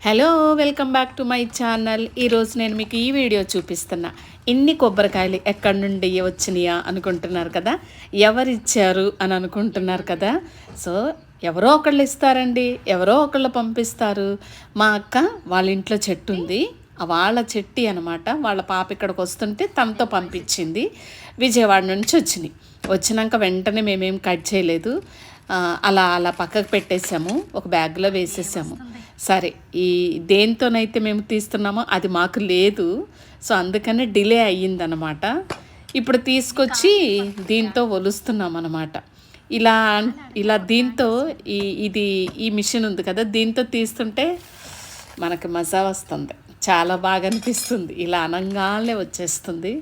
Hello welcome back to my channel. ఈరోజు నేను మీకు ఈ వీడియో చూపిస్తున్నా. ఇన్ని కొబ్బరికాయలు ఎక్కడి నుండి వచ్చినాయా అనుకుంటున్నారు కదా, ఎవరిచ్చారు అని అనుకుంటున్నారు కదా. సో ఎవరో ఒకళ్ళు ఇస్తారండి, ఎవరో ఒకళ్ళు పంపిస్తారు. మా అక్క వాళ్ళ ఇంట్లో చెట్టు ఉంది, వాళ్ళ చెట్టి అనమాట. వాళ్ళ పాప ఇక్కడికి వస్తుంటే తనతో పంపించింది. విజయవాడ నుంచి వచ్చినాక వెంటనే మేమేం కట్ చేయలేదు, అలా అలా పక్కకు పెట్టేసాము, ఒక బ్యాగ్లో వేసేసాము. సరే, ఈ దేంతోనైతే మేము తీస్తున్నామో అది మాకు లేదు, సో అందుకనే డిలే అయ్యిందనమాట. ఇప్పుడు తీసుకొచ్చి దీంతో ఒలుస్తున్నాం అనమాట. ఇలా ఇలా దీంతో ఈ మిషన్ ఉంది కదా, దీంతో తీస్తుంటే మనకి మజా వస్తుంది, చాలా బాగా అనిపిస్తుంది. ఇలా అనంగానే వచ్చేస్తుంది,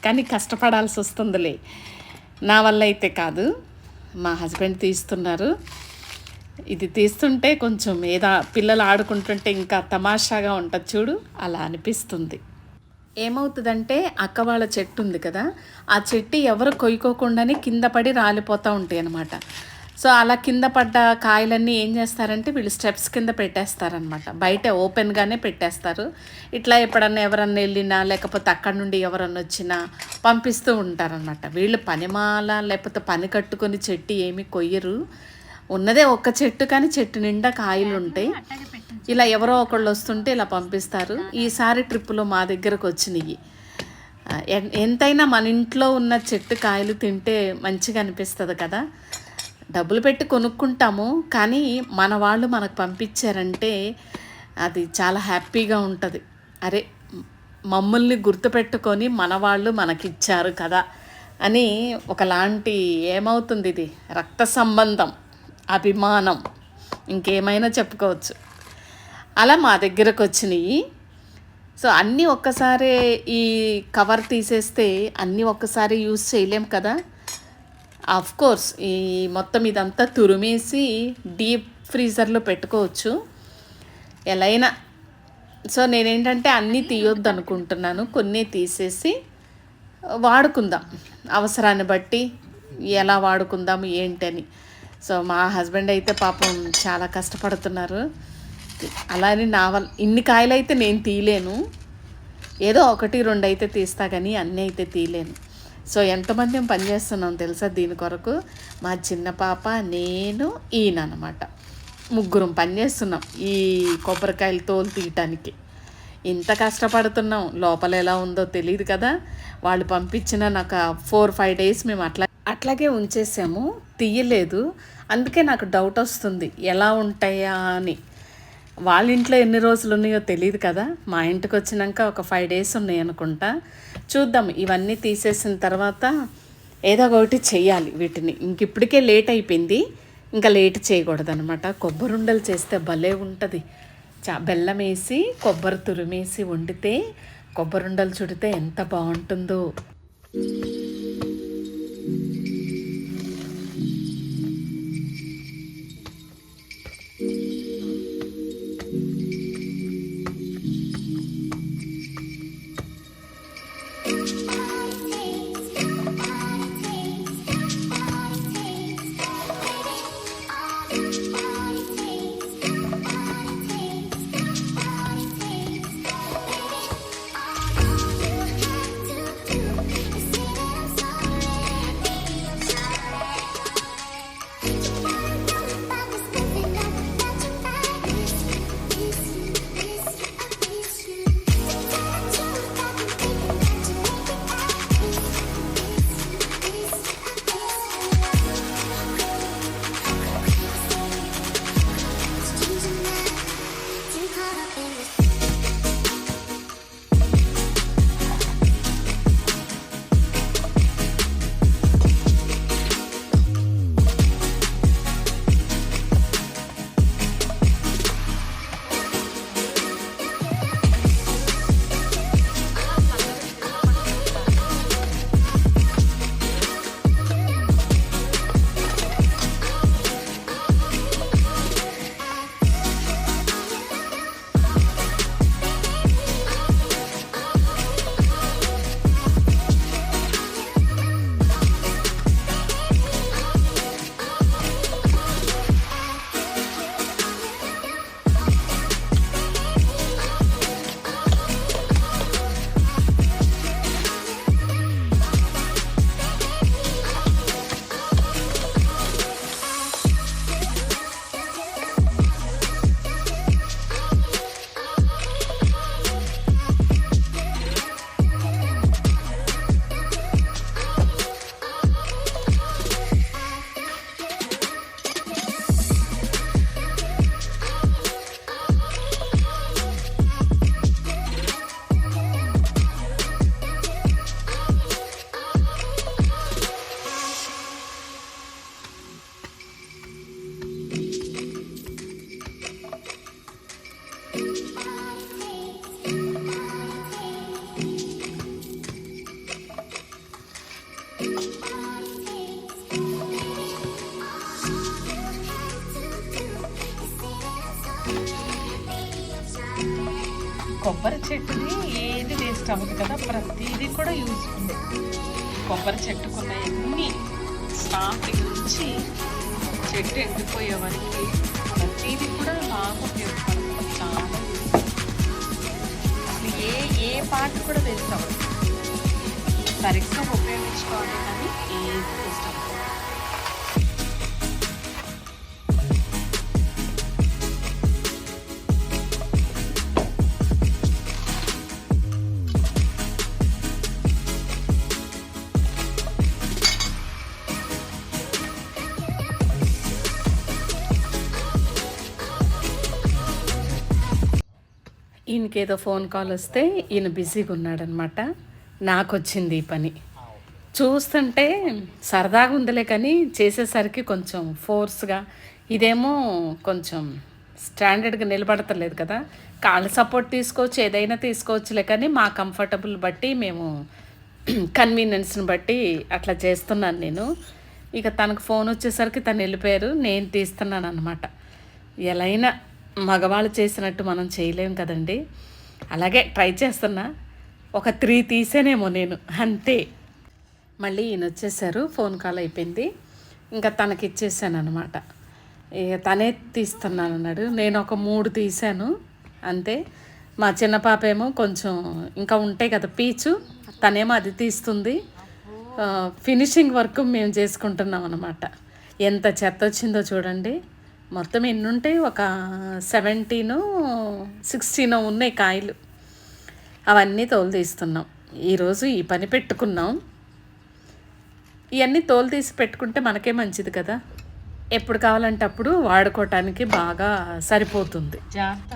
కానీ కష్టపడాల్సి వస్తుందిలే. నా వల్ల అయితే కాదు, మా హస్బెండ్ తీస్తున్నారు. ఇది తీస్తుంటే కొంచెం ఏదో పిల్లలు ఆడుకుంటుంటే ఇంకా తమాషాగా ఉంటుంది చూడు, అలా అనిపిస్తుంది. ఏమవుతుందంటే అక్క వాళ్ళ చెట్టు ఉంది కదా, ఆ చెట్టు ఎవరు కొయ్యుకోకుండానే కింద పడి రాలిపోతూ ఉంటాయి అన్నమాట. సో అలా కింద పడ్డ కాయలన్నీ ఏం చేస్తారంటే వీళ్ళు స్టెప్స్ కింద పెట్టేస్తారనమాట, బయట ఓపెన్గానే పెట్టేస్తారు. ఇట్లా ఎప్పుడన్నా ఎవరన్నా వెళ్ళినా లేకపోతే అక్కడి నుండి ఎవరన్నా వచ్చినా పంపిస్తూ ఉంటారనమాట. వీళ్ళు పనిమాల లేకపోతే పని కట్టుకొని చెట్టు ఏమి కొయ్యరు, ఉన్నదే ఒక్క చెట్టు, కానీ చెట్టు నిండా కాయలు ఉంటాయి. ఇలా ఎవరో ఒకళ్ళు వస్తుంటే ఇలా పంపిస్తారు. ఈసారి ట్రిప్పులో మా దగ్గరకు వచ్చినాయి. ఎంతైనా మన ఇంట్లో ఉన్న చెట్టు కాయలు తింటే మంచిగా అనిపిస్తుంది కదా. డబ్బులు పెట్టి కొనుక్కుంటాము, కానీ మన వాళ్ళు మనకు పంపించారంటే అది చాలా హ్యాపీగా ఉంటుంది. అరే, మమ్మల్ని గుర్తుపెట్టుకొని మన వాళ్ళు మనకిచ్చారు కదా అని ఒకలాంటి ఏమవుతుంది, ఇది రక్త సంబంధం, అభిమానం, ఇంకేమైనా చెప్పుకోవచ్చు. అలా మా దగ్గరకు వచ్చినాయి. సో అన్నీ ఒక్కసారి ఈ కవర్ తీసేస్తే అన్నీ ఒక్కసారి యూజ్ చేయలేం కదా. కోర్స్ ఈ మొత్తం ఇదంతా తురిమేసి డీప్ ఫ్రీజర్లో పెట్టుకోవచ్చు ఎలా అయినా. సో నేనేంటంటే అన్నీ తీయొద్దు అనుకుంటున్నాను, కొన్ని తీసేసి వాడుకుందాం, అవసరాన్ని బట్టి ఎలా వాడుకుందాం ఏంటని. సో మా హస్బెండ్ అయితే పాపం చాలా కష్టపడుతున్నారు. అలానే నా వల్ల ఇన్ని కాయలు అయితే నేను తీయలేను, ఏదో ఒకటి రెండు అయితే తీస్తా, కానీ అన్నీ అయితే తీయలేను. సో ఎంతమంది పనిచేస్తున్నాం తెలుసా దీని కొరకు, మా చిన్న పాప, నేను, ఈయన అనమాట, ముగ్గురం పనిచేస్తున్నాం ఈ కొబ్బరికాయలు తోలు తీయటానికి. ఇంత కష్టపడుతున్నాం, లోపల ఎలా ఉందో తెలియదు కదా. వాళ్ళు పంపించిన నాకు 4-5 డేస్ మేము అట్లాగే ఉంచేసాము, తీయలేదు. అందుకే నాకు డౌట్ వస్తుంది ఎలా ఉంటాయా అని. వాళ్ళ ఇంట్లో ఎన్ని రోజులు ఉన్నాయో తెలియదు కదా, మా ఇంటికి వచ్చినాక ఒక 5 డేస్ ఉన్నాయి అనుకుంటా. చూద్దాం, ఇవన్నీ తీసేసిన తర్వాత ఏదో ఒకటి చెయ్యాలి వీటిని. ఇప్పటికే లేట్ అయిపోయింది, ఇంకా లేట్ చేయకూడదు అనమాట. కొబ్బరి ఉండలు చేస్తే భలే ఉంటుంది. బెల్లం వేసి కొబ్బరి తురిమేసి వండితే కొబ్బరి ఉండలు చుడితే ఎంత బాగుంటుందో. కొబ్బరి చెట్టుని ఏది వేస్ట్ అవ్వదు కదా, ప్రతిదీ కూడా యూస్ఫుల్. కొబ్బరి చెట్టుకున్న ఎన్ని స్టార్టింగ్ నుంచి చెట్టు ఎండిపోయే వరకు ప్రతిదీ కూడా బాగా ఉపయోగపడుతుంది. చాలా అసలు ఏ పార్ట్ కూడా వేస్ట్ అవ్వదు. సరిగ్గా ఉపయోగించుకోవాలి కానీ ఏది వేస్ట్ అవ్వదు. ఈయనకేదో ఫోన్ కాల్ వస్తే ఈయన బిజీగా ఉన్నాడనమాట. నాకు వచ్చింది ఈ పని. చూస్తుంటే సరదాగా ఉందిలే కానీ చేసేసరికి కొంచెం ఫోర్స్గా, ఇదేమో కొంచెం స్టాండర్డ్గా నిలబడతలేదు కదా. కాళ్ళ సపోర్ట్ తీసుకోవచ్చు, ఏదైనా తీసుకోవచ్చులే కానీ మా కంఫర్టబుల్ బట్టి మేము కన్వీనియన్స్ని బట్టి అట్లా చేస్తున్నాను నేను. ఇక తనకు ఫోన్ వచ్చేసరికి తను వెళ్ళిపోయారు, నేను తీస్తున్నాను అనమాట. ఎలా అయినా మగవాళ్ళు చేసినట్టు మనం చేయలేం కదండి. అలాగే ట్రై చేస్తున్నా. ఒక 3 తీసేనేమో నేను, అంతే. మళ్ళీ ఈయన వచ్చేసారు, ఫోన్ కాల్ అయిపోయింది. ఇంకా తనకి ఇచ్చేసాను అనమాట. ఇక తనే తీస్తున్నాను అన్నాడు. నేను ఒక 3 తీసాను అంతే. మా చిన్న పాప ఏమో కొంచెం ఇంకా ఉంటాయి కదా పీచు, తనేమో అది తీస్తుంది. ఫినిషింగ్ వర్క్ మేము చేసుకుంటున్నాం అనమాట. ఎంత చెత్త వచ్చిందో చూడండి. మొత్తం ఎన్ని ఉంటాయి, ఒక 17 16 ఉన్నాయి కాయలు. అవన్నీ తోలు తీస్తున్నాం. ఈరోజు ఈ పని పెట్టుకున్నాం. ఇవన్నీ తోలు తీసి పెట్టుకుంటే మనకే మంచిది కదా, ఎప్పుడు కావాలంటే అప్పుడు వాడుకోవటానికి బాగా సరిపోతుంది. జాగ్రత్త.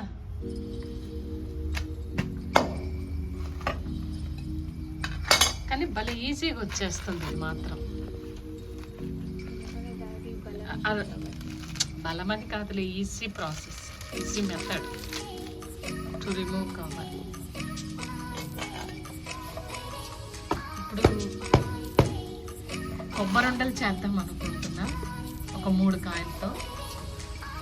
కానీ భలే ఈజీగా వచ్చేస్తుంది ఇది మాత్రం. బలమని కాదులే, easy process, easy method to remove cover. ఇప్పుడు కొబ్బరుండలు చేద్దాం అనుకుంటున్నా. ఒక 3 కాయలతో,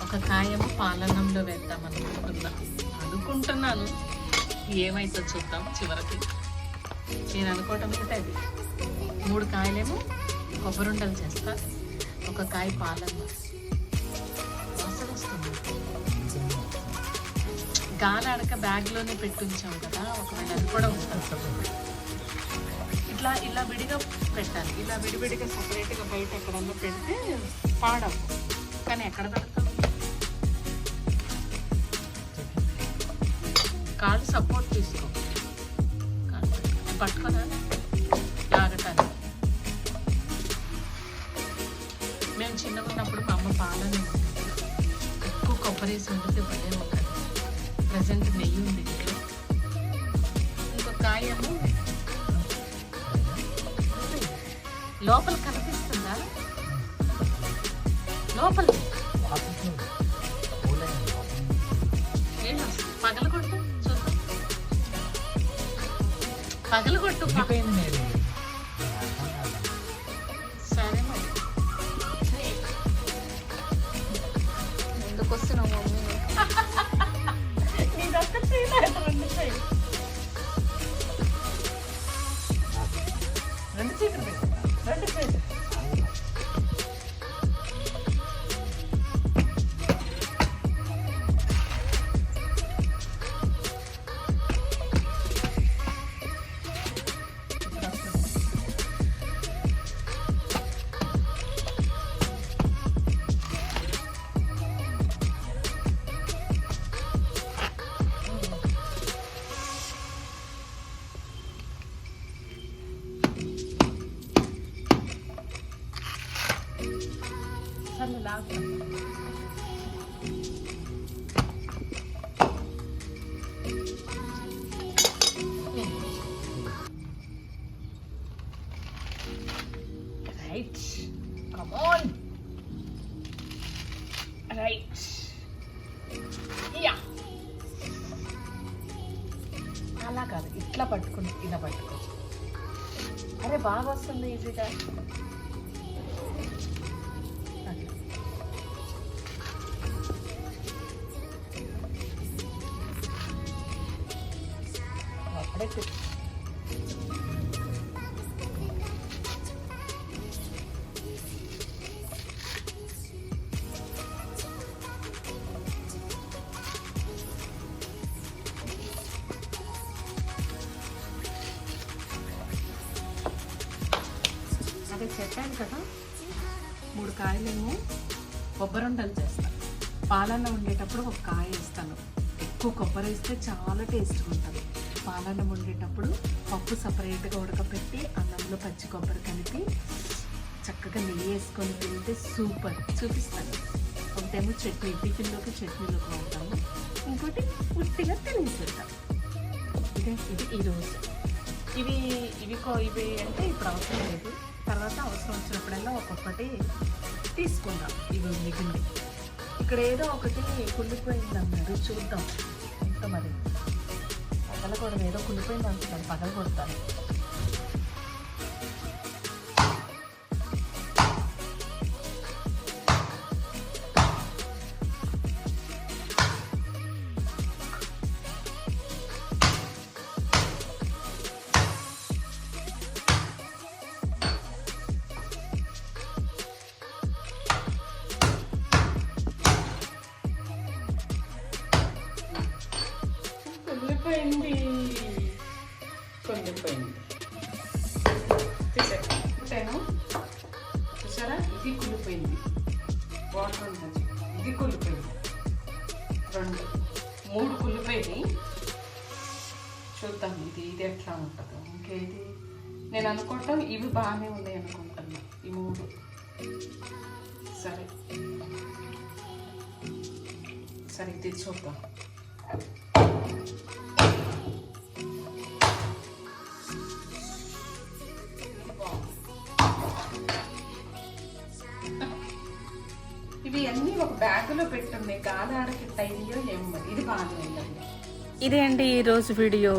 ఒక కాయము పాలన్నంలో వేద్దాం అనుకుంటున్నాను. ఏమైతే చూద్దాం చివరికి. నేను అనుకోవటం అయితే అది 3 కాయలేమో కొబ్బరుండలు చేస్తా, ఒక కాయ పాలన్నం. గాలి అడక బ్యాగ్లోనే పెట్టుంచాం కదా, ఒకవేళ అది కూడా ఉంటుంది. ఇలా విడిగా పెట్టాలి. ఇలా విడివిడిగా సపరేట్గా బయట ఎక్కడన్నా పెడితే పాడవు. కానీ ఎక్కడ పెడతాం? కాళ్ళు సపోర్ట్ తీసుకో, పట్టుకోదా లాగటానికి. మేము చిన్నగా ఉన్నప్పుడు మా అమ్మ పాలని ఎక్కువ కొబ్బరి వేసి వండితే భలే ఉంటుంది. ప్రజెంట్ నెయ్యి ఉంది ఇంట్లో. ఇంకొక కాయము లోపల కనిపిస్తుందా? లోపల పగలగొట్టు చూద్దాం. పగలగొట్టు. సరే మరి ఎందుకు వస్తున్నావు మమ్మీ? రెండు చేతులు రెండు చేతులు. Right. Come on. Right. Yeah. అలా కాదు, ఇట్లా పట్టుకుని ఇలా పట్టుకో. అరే బాగా వస్తుంది ఈజీగా. అదే అదే చెప్పాను కదా, 3 కాయలేమో కొబ్బరుండలు చేస్తాను. పాలన్నం వండేటప్పుడు ఒక కాయ వేస్తాను. ఎక్కువ కొబ్బరి వేస్తే చాలా టేస్ట్గా ఉంటుంది. పాలన్నం వండేటప్పుడు పప్పు సపరేట్గా ఉడకపెట్టి అన్నంలో పచ్చి కొబ్బరి కలిపి చక్కగా నెయ్యి వేసుకొని తింటే సూపర్. చూపిస్తాను. ఒకటేమో చట్నీ, టిఫిన్లోకి చట్నీలోకి వాడతాము, ఇంకోటి ఉట్టిగా తినేసేద్దాం. ఇది ఈరోజు ఇవి అంటే ఇప్పుడు అవసరం లేదు, తర్వాత అవసరం వచ్చినప్పుడల్లా ఒక్కొక్కటి తీసుకుందాం. ఇవి మిగిలింది. ఇక్కడ ఏదో ఒకటి కుళ్ళిపోయింది అన్నారు, చూద్దాం ఎంత మరి. పగలకూడదు, ఏదో కుళ్ళిపోయింది అంటున్నారు, పగల కొడతాను. కుళ్ళిపోయింది తీసాను. చూసారా, ఇది కుళ్ళిపోయింది. వాటర్ ఉంటుంది, ఇది కుళ్ళిపోయింది. 2 3 కుళ్ళిపోయింది. చూద్దాం ఇది ఎట్లా ఉంటుందో. ఇంకేది నేను అనుకుంటాం, ఇవి బాగానే ఉన్నాయి అనుకుంటున్నా, ఈ 3. సరే సరే ఇది చూద్దాం. ఇవి అన్నీ ఒక బ్యాగులో పెట్టున్నాయి, గాలి ఆడకి టైంలో ఏమో. ఇది బాగానే ఉందండి. ఇదే అండి ఈరోజు వీడియో.